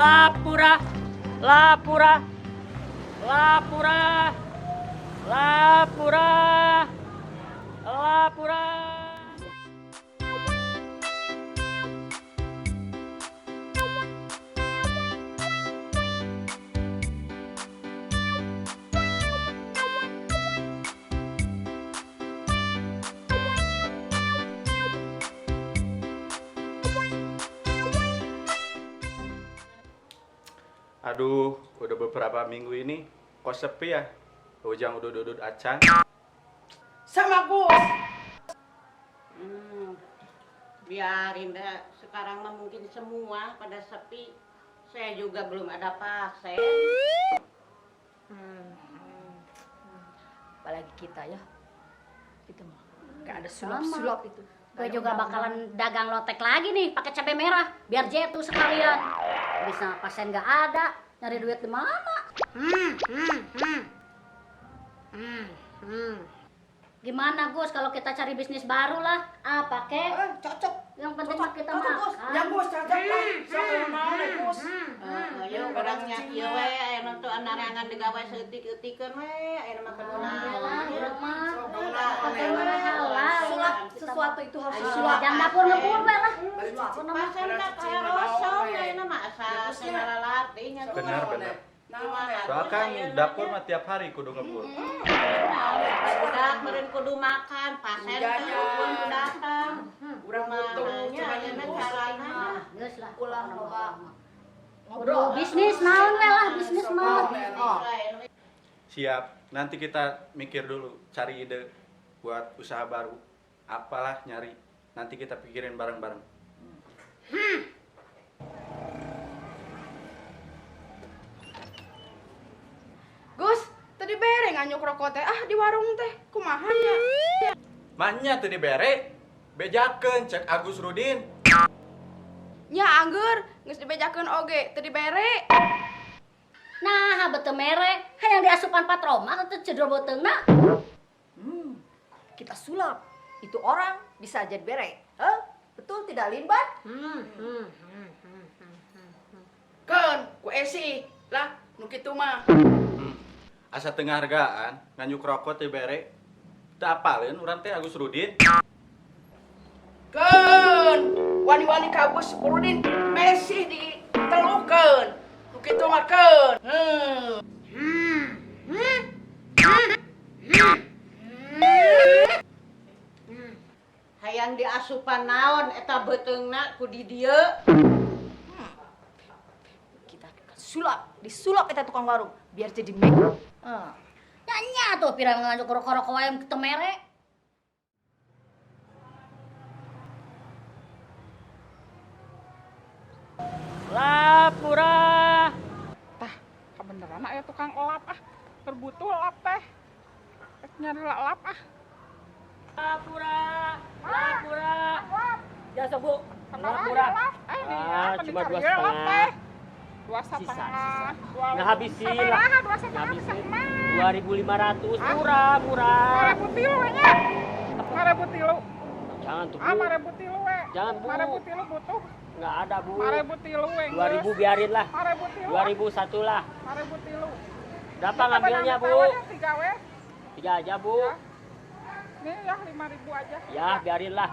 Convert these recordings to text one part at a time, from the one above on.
Lapura, lapura, lapura, lapura, lapura. Aduh, udah beberapa minggu ini kok sepi ya? Ujang udah duduk acan. Sama Gus. Biarin dah. Sekarang mah mungkin semua pada sepi. Saya juga belum ada pasien. Apalagi kita ya. Kita mah gak ada sulap-sulap itu. Gue juga bakalan dagang lotek lagi nih, pakai cabai merah, biar jatuh sekalian. Bisa pasien nggak ada, nyari duit di mana? Gimana Gus kalau kita cari bisnis baru lah? Apa kek? Cocok. Yang penting mah kita makan. Ya Gus, cocok lah. Siapa yang mau nih Gus? Ayo orangnya ieu we aya nu teu anarangan digawe seutik-eutikeun we, aya mah kedunaon. Sulap sesuatu itu harus Sulap sulap. jam dapur ngebur we lah. Pasien tak kaya rosong aya mah asal lalati nya tuh. Benar. Nah, Soalnya kan dapur mah tiap hari kudu ngebul. Budak meureun kudu makan, pasien teh pun datang. urang butuh Caranya carana. Geus lah. Ulah loba. Kudu bisnis naon we lah, bisnis naon. Oh. Siap, nanti kita mikir dulu, cari ide buat usaha baru. Apalah nyari, nanti kita pikirin bareng-bareng. Gus, tadi bere nganyuk rokok teh di warung teh. Kumaha nya? Mahnya teu dibere, bejakeun cek Agus Rudin. Nya angger, geus dibejakeun oge, teu dibere. Nah, beteu mere, hayang diasupan patroma teh cedol beuteungna. Kita sulap. Itu orang bisa jadi bere. Betul tidak Limban? Keun, ku esi. Lah, nu kitu mah. Asa tengah hargaan, nganyuk rokok teu bere. Teu apaleun urang teh Agus Rudin. Keun, wani-wani ka Gus Urudin mesih ditelukeun. Nu kitu mah keun. Hayang diasupan naon eta beuteungna ku di dieu. Kita sulap, disulap kita tukang warung biar jadi mek. Nya tuh pirang nganyuk rokok-rokok wae teu mere. Lapura. Tah, kabeneran aya tukang elap Terbutuh elap teh. Rek nyari elap Lapura. Lapura. Jasa Bu. Lapura. Ah, cuma 2,5. 2,5. Nggak habisin lah. Nggak habisin. 2.500. Murah. 5.000 tilu we nya. 5.000 tilu. Jangan tuh Bu. 5.000 tilu we. Jangan, Bu. 5.000 tilu butuh. Nggak ada Bu. 5.000 tilu we. 2.000 biarin lah. 5.000 tilu. 2.000 satu lah. 5.000 tilu. Berapa ngambilnya Bu? 3 we. 3 aja Bu. Nih ya 5.000 aja. Ya biarin lah.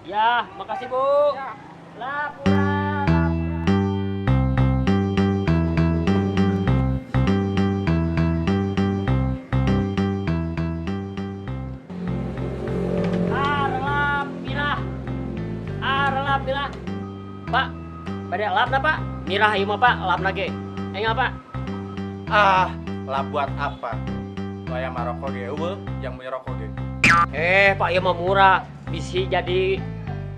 Ya makasih Bu. Ya. Lapura. Mirah. Pak, pada lap na Pak? Mirah ieu mah Pak, lap nage. Enggak Pak? Lah buat apa? Wayang maroko ge eueuh, yang punya rokok ge. Pak ieu mah murah. Bisi jadi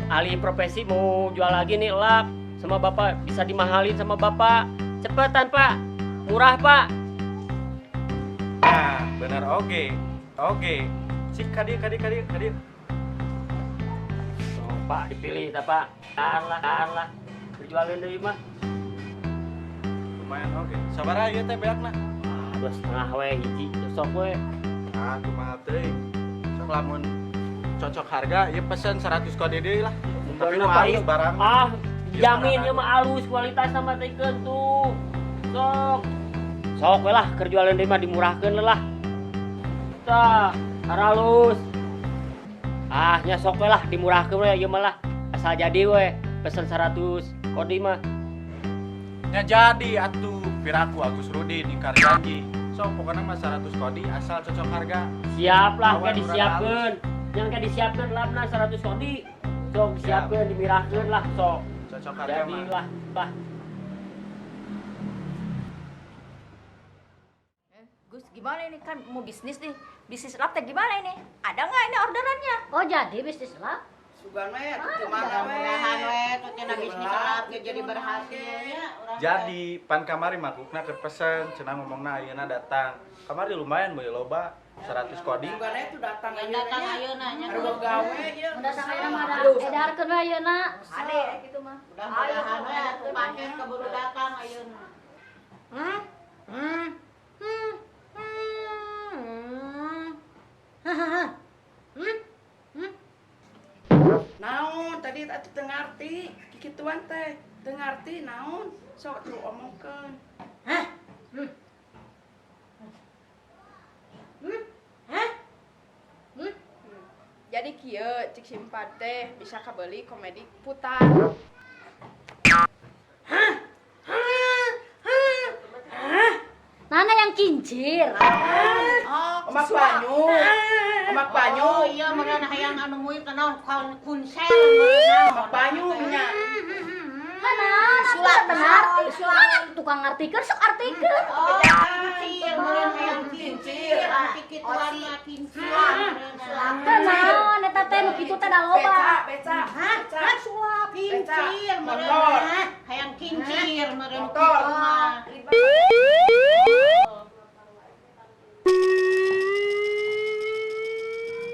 ahli profesi mau jual lagi nih lap sama Bapak, bisa dimahalin sama Bapak. Cepetan Pak. Murah Pak. Nah, bener oge. Sik kadi. Oh, Pak dipilih ta Pak. Karlah. Berjualin deui mah. Lumayan oge. Sabaraha ieu teh beakna? 2,5 we hiji, sok we. Kumaha teuing. Sok lamun cocok harga, ieu pesen 100 kode deui lah. Tapi nu Pak, halus barang. Jaminnya mah halus kualitas sama teken tuh. Sok we lah keur jualan deui mah dimurahkeun lah. Tah, halus. Ah, nya sok we lah dimurahkeun we ieu mah lah. Asal jadi we pesen 100 kodi mah. Nya jadi atuh piraku Agus Rudin ingkar janji. So pokoknya mah 100 kodi asal cocok harga. Siap lah, Awan kayak disiapkeun. Yang kayak disiapkeun lapna 100 kodi. Sok disiapkeun dimirahkeun lah sok. Cocok harga Jadi mah. lah. Gus, gimana ini kan mau bisnis nih? Bisnis lap teh gimana ini? Ada nggak ini orderannya? Oh jadi bisnis lap? Sugan we, gimana we? Mudah-mudahan we tuh cenah bisnis lap jadi berhasilnya. Jadi pan kamari makukna ke pesen cenah ngomongna ayeuna datang. Kamari lumayan boy loba 100 kodi. Sugan we tuh datang Datang ayeuna nya. Harga gawe ya. Udah sampai mah edarkeun we ayeuna. Ada gitu mah. Mudah-mudahan we atuh pancen keburu datang ayeuna. Naon tadi atuh teu ngarti kikituan teh teu ngarti naon sok tuh omongkeun. Jadi kieu cik simpat teh bisa kabeli komedi putar. Nana yang kincir. Omak banyu. Omak banyu. Oh iya meureun hayang anu muit naon kunsel meureun. Omak banyu nya. Hana, sulap benar. Tukang ngartikeun sok artikeun. Oh, kincir meureun hayang kincir. Kikituan mah kincir meureun. Kenaon eta teh nu kitu teh da loba. Beca. Sulap kincir meureun. Motor. Hayang kincir meureun Motor. kitu mah.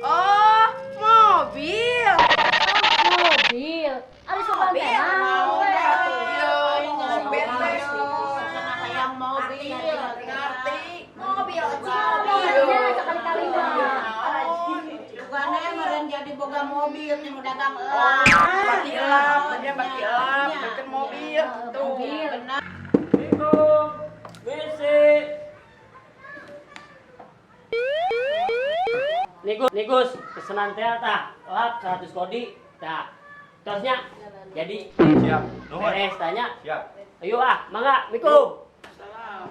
Oh, mobil. Mobil. Ari sopan teh naon we. Mobil teh. Hayang mobil. Ngarti. Mobil Mobilnya sekali-kali mah. Bukannya meureun jadi boga mobil yang dagang Oh, elang. bati elap, dia bati elap, deket mobil. Tuh. Mobil. Benar. Assalamualaikum. WC. Gus, pesenan teh tah. Lap 100 kodi. Tah. Tosnya. Jadi Siap. Nuhun. beres tanya. Siap. Ayo mangga, Assalamualaikum. Salam.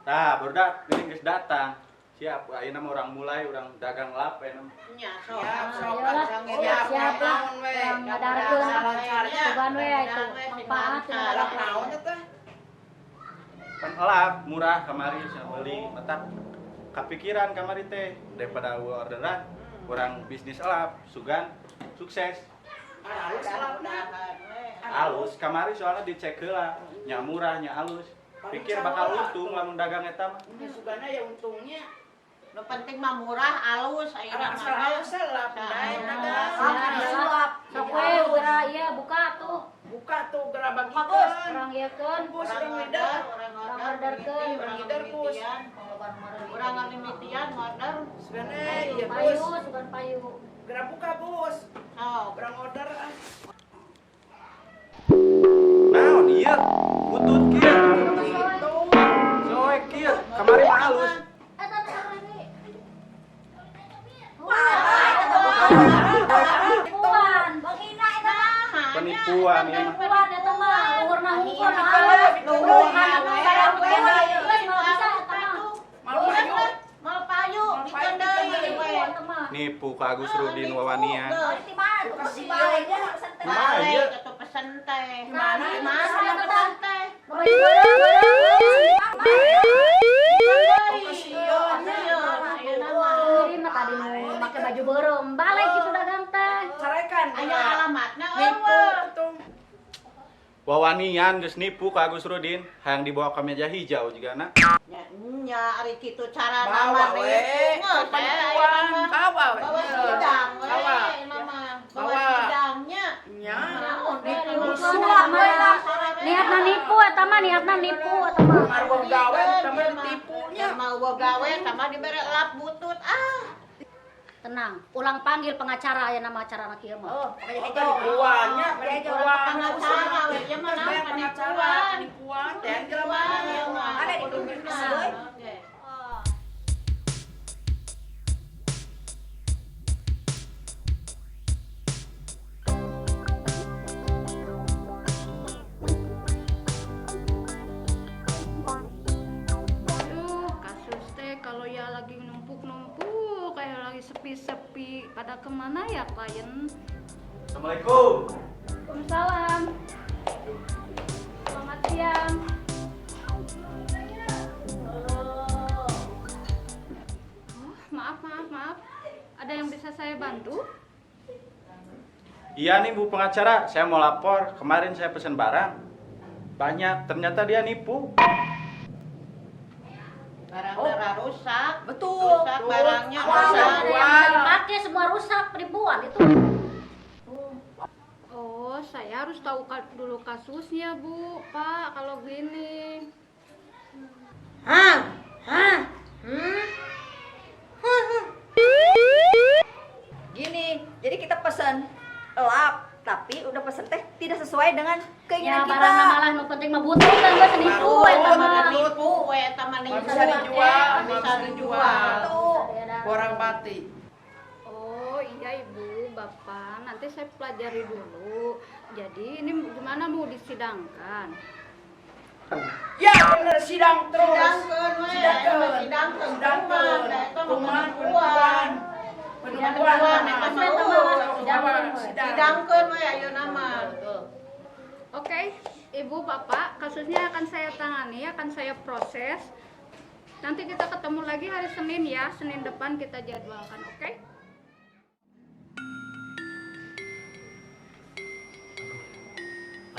Tah, barudak geuning geus datang. Siap, ayeuna mah urang mulai urang dagang lap ayeuna. Nya sok. Siap, sok. Ayolah, Siap, siap lah. naon we. Urang ngadarkeun Lancarnya. tuban we itu manfaat Elap naon teh? Pan lap murah kamari bisa beli matak kapikiran kamari teh daripada orderan kurang bisnis lap sugan sukses. Halus elapna. Alus kamari soalnya dicek heula nya murah nya alus. Pikir bakal untung lamun dagang eta mah. Ya sugana ya untungnya. Nu penting mah murah, halus, ayeuna Asal halus elap dae dagang. sulap. Sok we geura ieu buka tuh. Buka tuh geura bagikeun. Urang ieukeun. Bos urang lidah. orang Urang order orderkeun. Urang lidah bos. Urang limitian order. Sugana ya Payu, bos. sugan payu. Geura buka bos. Sok. Urang order ah. Naon ieu? Butut kieu. Soek kieu. Kamari mah alus. Eta teh ini. Puan, bagina eta mah. Penipuan ieu mah. Puan eta mah luhurna hungkul halus. Luhurna sayang teh geus mau bisa eta mah. Mau payu, bikin deui we. Nipu ka Agus Rudin Wawanian. Di mana tuh si balik dia santai. Balik atuh pesen teh. Gimana? Mana pesen teh? Baju barang. Ini mah tadi mau make baju beureum, balik gitu dagang teh. Carekan. Aya alamatna Nipu eueuh. tuh. Wawanian geus nipu ka Agus Rudin hayang dibawa ka meja hijau jigana. Nya ari kitu cara Bawa nama we. Ngeus, Penipuan. Bawa we. Bawa sidang we. Bawa. Nama Bawa. bawa sidangnya. Nya. Sulap mah. Niatna nipu eta mah, niatna nipu eta mah. Margo gawe tambah ditipunya. Mau gua gawe sama dibere lap butut. Ah, tenang. Ulang panggil pengacara ya nama acara anak ieu mah. Oh, pokoknya gitu. Penipuannya, Pengacara we ge mah naon penipuan. penipuan, teh jelema. Ada di kumpul kasih. Aduh, kasus teh kalau ya lagi numpuk-numpuk, kayak lagi sepi-sepi, pada kemana ya klien? Assalamualaikum. Waalaikumsalam. Selamat siang. Oh, maaf. Ada yang bisa saya bantu? Iya nih Bu pengacara, saya mau lapor. Kemarin saya pesan barang banyak, ternyata dia nipu. Barangnya rusak. Betul. Rusak barangnya Kalau nggak rusak. ada yang bisa dipakai semua rusak penipuan itu. Oh, saya harus tahu dulu kasusnya, Bu. Pak, kalau gini. Gini, jadi kita pesan lap, tapi udah pesen teh tidak sesuai dengan Ya keinginan kita. barang malah nu penting mah butuh kan gua nipu eta mah. Nipu we eta mah Nggak bisa dijual, bisa dijual. Tuh. Orang mati. Oh iya Ibu, Bapak, nanti saya pelajari dulu. Jadi ini gimana mau disidangkan? Ya bener sidang terus. Sidangkeun we, sidangkeun kumaha eta mah penipuan. Penipuan eta mah sidangkeun we ayeuna mah. Oke, Ibu, Bapak, kasusnya akan saya tangani, akan saya proses. Nanti kita ketemu lagi hari Senin ya, Senin depan kita jadwalkan, oke?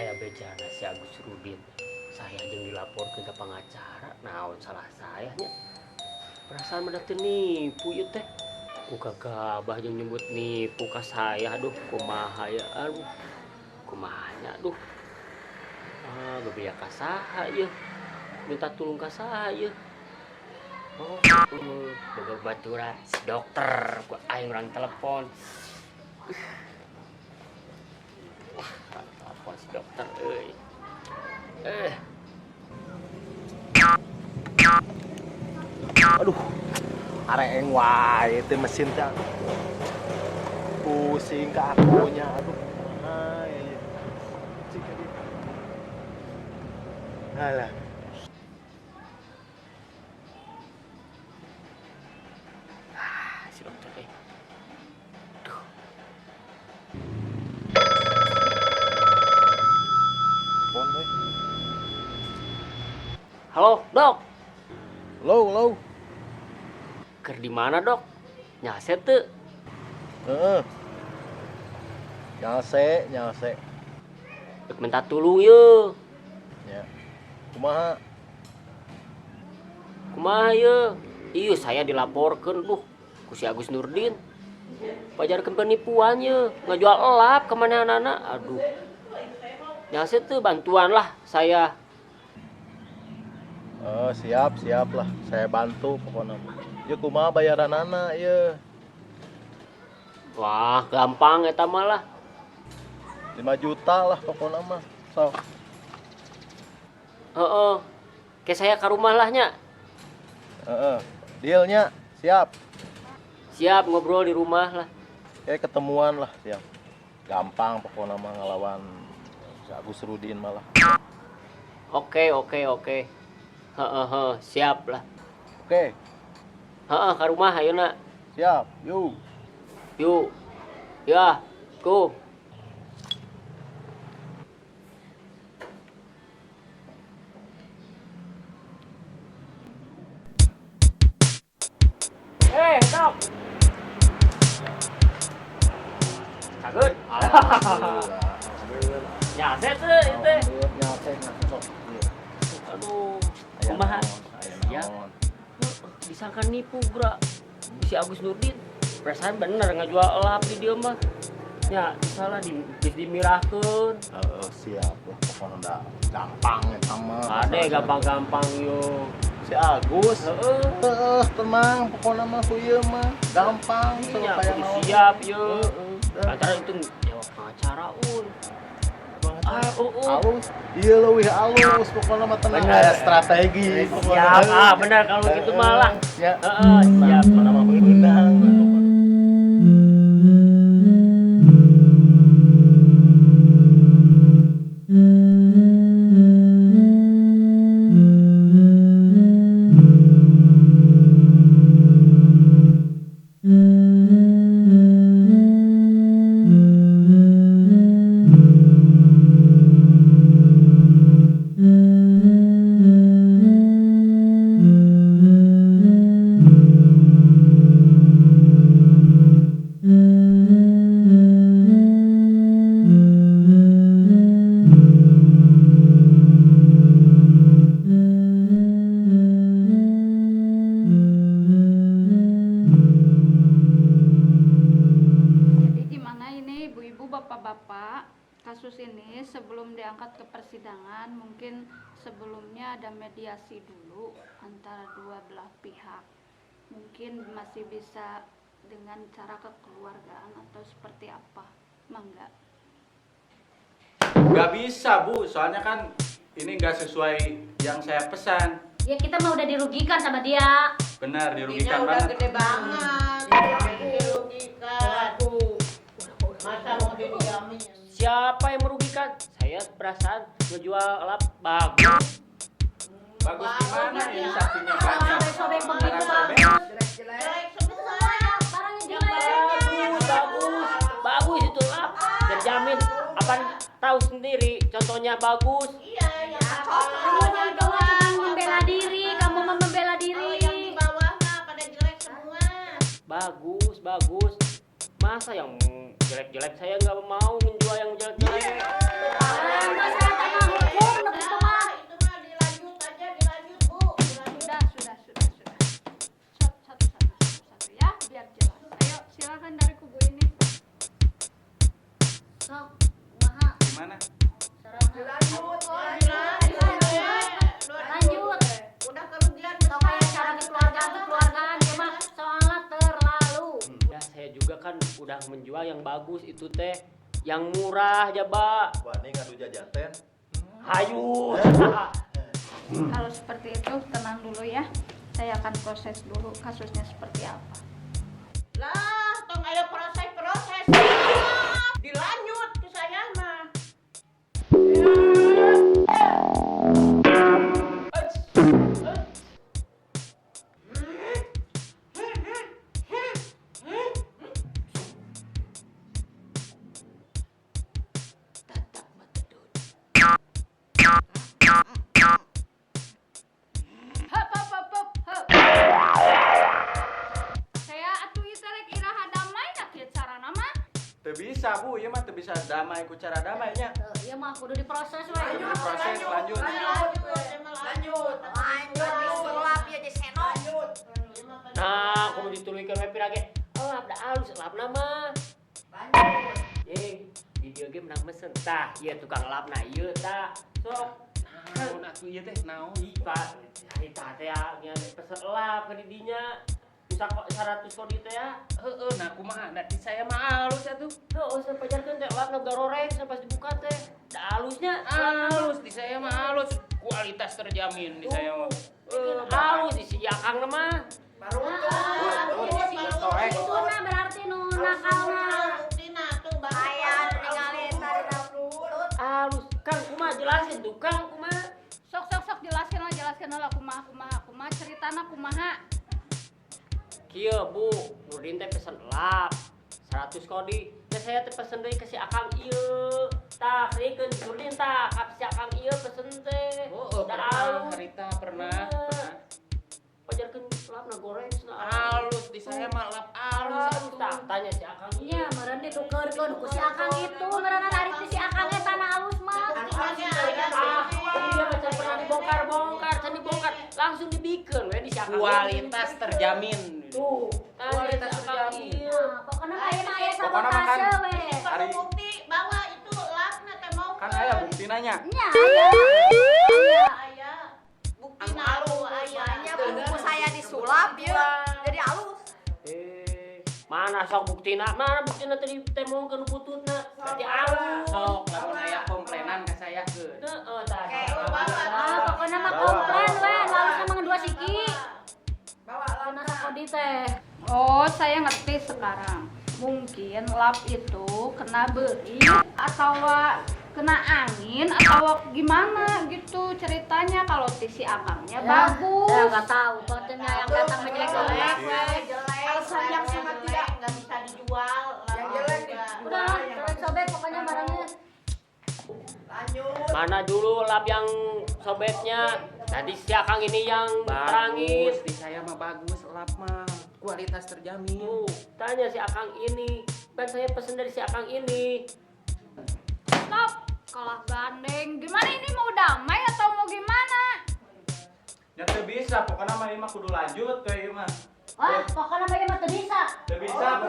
Aya bejana si Agus Rudin. Saya jeung dilaporkeun ka pengacara. Naon salah saya nya? Perasaan mah teu nipu ieu teh. Ku gagabah jeung nyebut nipu ka saya. Aduh, kumaha ya? Aduh. Kumaha nya? Aduh. Bebeya ka saha ieu? Minta tulung ka saha ieu? Oh, boga baturan si dokter. Ku aing urang telepon. Telepon si dokter euy. Aduh, areng wae teh mesin teh. Pusing ke akunya, aduh. Ai. Cik tadi. Alah. Si dokter euy. Duh. Pon deh. Halo, Dok. Low. Keur di mana, Dok? Nyaset teu? Heeh. Nyase. Dek minta tulung ye. Ya. Kumaha? Kumaha ye? Iya, saya dilaporkeun ku si Agus Nurdin. Pajarkeun penipuan ye, ngajual elap ke mana-mana. Aduh. Nyaset teu bantuan lah saya. Siap lah. Saya bantu pokoknya. Ya kumaha bayaran anak ya. Wah, gampang eta mah lah. 5 juta lah pokoknya mah. So. Heeh. Ke saya ke rumah lah nya. Dealnya siap. Siap ngobrol di rumah lah. Ketemuan lah siap. Gampang pokoknya mah ngelawan si Agus Rudin malah. Oke. Heeh, siap lah. Oke, Heeh, ke rumah ayeuna. siap. Yuk. Yuk. Ya, ku. Dok. Cageut. Nyaset teh ieu teh. Aduh, kumaha? Ya. Disangka nipu, Bro. Si Agus Nurdin. Perasaan bener ngajual elap di dia mah. Ya, salah dimirahkeun. Siap lah. Pokoknya udah gampang eta mah. Ade gampang-gampang yo. Si Agus. Heeh. Tenang, pokoknya mah ku ieu mah. gampang so Ya, kayak kudu naon. siap ya. Heeh. Antara itu jawab pengacara un. Alus, iya leuwih alus pokoknya mah tenang Bener. aya strategi pokoknya. Siap, benar kalau gitu malah. Ya. Siap. Mana mah beunang. Jadi gimana ini ibu-ibu, bapak-bapak, kasus ini sebelum diangkat ke persidangan mungkin sebelumnya ada mediasi dulu antara dua belah pihak. Mungkin masih bisa dengan cara kekeluargaan atau seperti apa, mangga. Nggak bisa bu, soalnya kan ini nggak sesuai yang saya pesan. Ya kita mah udah dirugikan sama dia. Benar, Ruginya dirugikan udah banget. gede banget. Dirugikan. Masa mau didiamin? Siapa yang merugikan? Saya perasaan ngejual lap bagus. Bagus gimana ini sapinya banyak. Sobek-sobek begitu Sobek. bagus. Jelek semua. Barangnya jelek. Bagus itu lap. Terjamin. Apa tahu sendiri? Contohnya bagus. Iya, yang Kamu bawahnya cuma doang. membela diri, kamu mah membela Kalau diri. yang di bawah mah pada jelek semua. Bagus. Masa yang jelek-jelek saya nggak mau menjual yang jelek-jelek. Enggak saya tak mau hukum begitu mah. Itu mah dilanjut aja, dilanjut bu. Sudah. Satu ya, biar jelas. Ayo silakan dari kubu ini. Sok, kumaha? Gimana? Lanjut. Lanjut. Udah kerugian Sok kayak cara kekeluargaan dia mah soalnya terlalu. Ya saya juga kan udah menjual yang bagus itu teh. Yang murah aja, Mbak. Wah, ini ngadu jajan teh. Hayu. Kalau seperti itu tenang dulu ya. Saya akan proses dulu kasusnya seperti apa. Lah, tong ayo proses. Dilanjut ke saya mah. Hop. Saya atuh ieu teh rek iraha damai na kieu carana mah. Teu bisa bu, ieu mah teu bisa damai ku cara damainya. Iya mah kudu diproses we. Lanjut proses, lanjut. Lanjut. Disulap ya di senok. Nah, kudu dituluykeun we pirage. Lap da alus lap nama. Di dieu ge menang mesen tah. Ieu tukang lapna ieu tah. Sok. Naon atuh ieu teh naon? Pak, harita teh nya pesen lap ke didinya. Bisa kok 100 kodi teh ya. Heeh, nah kumaha da di saya mah alus atuh. Heuh, usah pajarkeun teh lapna garoreng sampai dibuka teh. Da alusnya Alus di saya mah alus. Kualitas terjamin di saya mah. halus isi akang mah. Itu nah berarti nu nakalna. Buktina tuh baru. Aya ningalin tadi dapur. Halus, Kang kumaha jelasin tuh Kang kumaha. Sok jelaskeun lah kumaha ceritana kumaha. Kieu Bu, Nurdin teh pesen lap 100 kodi. Teh saya teh pesen deui ke si Akang ieu. Tah, rikeun Nurdin tah, ka si Akang ieu pesen teh. Oh, Da pernah alus. harita pernah. Pajarkeun lapna goreng cenah. Alus di saya mah lap alus atuh. Tah, tanya si Akang ieu. Nya meureun ditukeurkeun ku si Akang itu, meureun ari si Akang eta tanah alus mah. Iya, macam pernah dibongkar, can dibongkar, langsung dibikeun we di si Akang. Kualitas terjamin. Tuh, Kualitas tanya si Akang terjamin. ieu. Pokoknya ayeuna aya Pokokna makan. sabotase we. Hari Bukti bahwa itu lapna teh mau kan aya bukti nanya. Nya aya. aya. Buktina tuh aya. Makanya buku saya disulap ya. Jadi alus. Mana sok buktina? Mana buktina tadi teh mau ke bututna? Berarti halus. Sok, lamun aya komplainan ka saya ke. Heeh, tah. Pokoknya mah komplain we, lalu sama ngedua siki. Kena sakodi teh. Oh, saya ngerti sekarang. Mungkin lap itu kena beri atau kena angin atau gimana gitu ceritanya. Kalau si akangnya bagus. Saya nggak tahu, pokoknya yang datang menjelek-jelek. Alasan yang sangat tidak nggak bisa dijual. Yang jelek Udah, sobek pokoknya barangnya. Lanjut. Mana dulu lap yang sobeknya? Tadi si Akang ini yang terangin. Bagus, di saya mah bagus lap mah. Kualitas terjamin. Tanya si Akang ini. Kan saya pesen dari si Akang ini. Stop, kalah gandeng. Gimana ini mau damai atau mau gimana? Ya teu bisa, pokoknya mah ieu mah kudu lanjut teh ieu mah. Wah, pokoknya bagaimana tuh bisa? Teu bisa,